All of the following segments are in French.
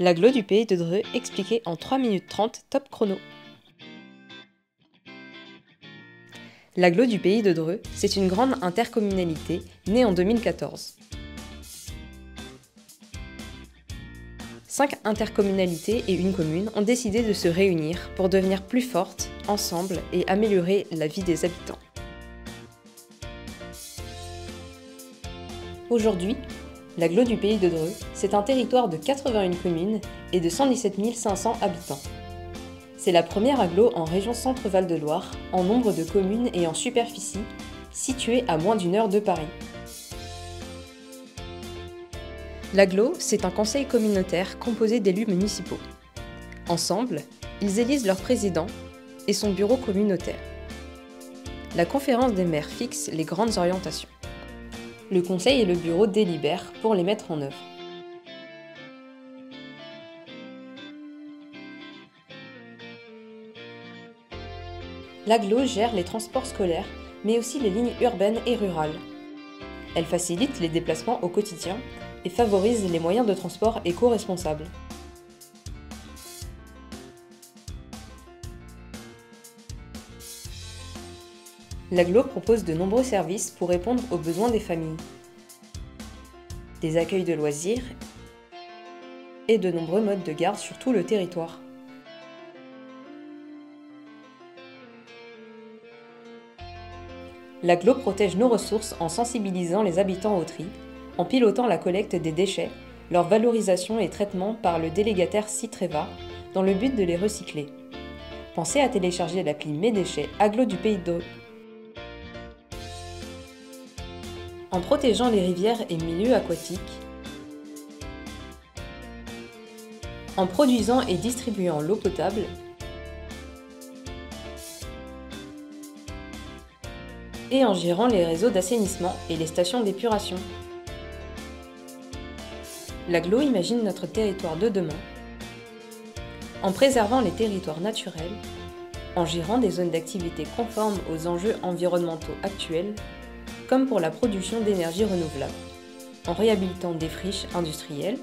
L'agglo du pays de Dreux expliqué en 3 minutes 30 top chrono. L'agglo du pays de Dreux, c'est une grande intercommunalité née en 2014. 5 intercommunalités et une commune ont décidé de se réunir pour devenir plus fortes, ensemble, et améliorer la vie des habitants. Aujourd'hui, l'agglo du pays de Dreux, c'est un territoire de 81 communes et de 117 500 habitants. C'est la première agglo en région Centre-Val de Loire, en nombre de communes et en superficie, située à moins d'1 heure de Paris. L'agglo, c'est un conseil communautaire composé d'élus municipaux. Ensemble, ils élisent leur président et son bureau communautaire. La conférence des maires fixe les grandes orientations. Le conseil et le bureau délibèrent pour les mettre en œuvre. L'agglo gère les transports scolaires, mais aussi les lignes urbaines et rurales. Elle facilite les déplacements au quotidien et favorise les moyens de transport éco-responsables. L'agglo propose de nombreux services pour répondre aux besoins des familles. Des accueils de loisirs et de nombreux modes de garde sur tout le territoire. L'agglo protège nos ressources en sensibilisant les habitants au tri, en pilotant la collecte des déchets, leur valorisation et traitement par le délégataire Citreva, dans le but de les recycler. Pensez à télécharger l'appli Mes Déchets Agglo du pays de Dreux. En protégeant les rivières et milieux aquatiques, en produisant et distribuant l'eau potable, et en gérant les réseaux d'assainissement et les stations d'épuration. L'agglo imagine notre territoire de demain, en préservant les territoires naturels, en gérant des zones d'activité conformes aux enjeux environnementaux actuels, comme pour la production d'énergie renouvelable, en réhabilitant des friches industrielles,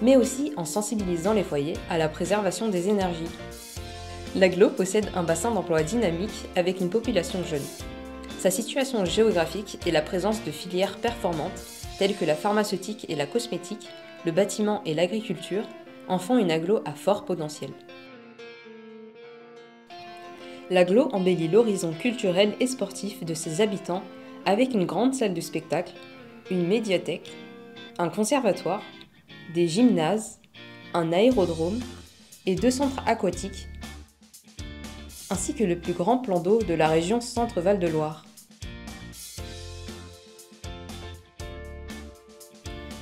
mais aussi en sensibilisant les foyers à la préservation des énergies. L'agglo possède un bassin d'emploi dynamique avec une population jeune. Sa situation géographique et la présence de filières performantes, telles que la pharmaceutique et la cosmétique, le bâtiment et l'agriculture, en font une agglo à fort potentiel. L'agglo embellit l'horizon culturel et sportif de ses habitants avec une grande salle de spectacle, une médiathèque, un conservatoire, des gymnases, un aérodrome et 2 centres aquatiques, ainsi que le plus grand plan d'eau de la région Centre-Val de Loire.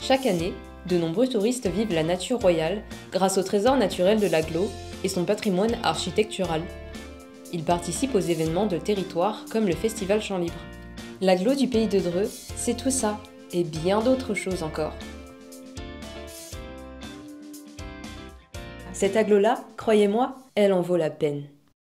Chaque année, de nombreux touristes vivent la nature royale grâce au trésor naturel de l'agglo et son patrimoine architectural. Ils participent aux événements de territoire comme le Festival Chant Libre. L'agglo du pays de Dreux, c'est tout ça, et bien d'autres choses encore. Cette agglo-là, croyez-moi, elle en vaut la peine.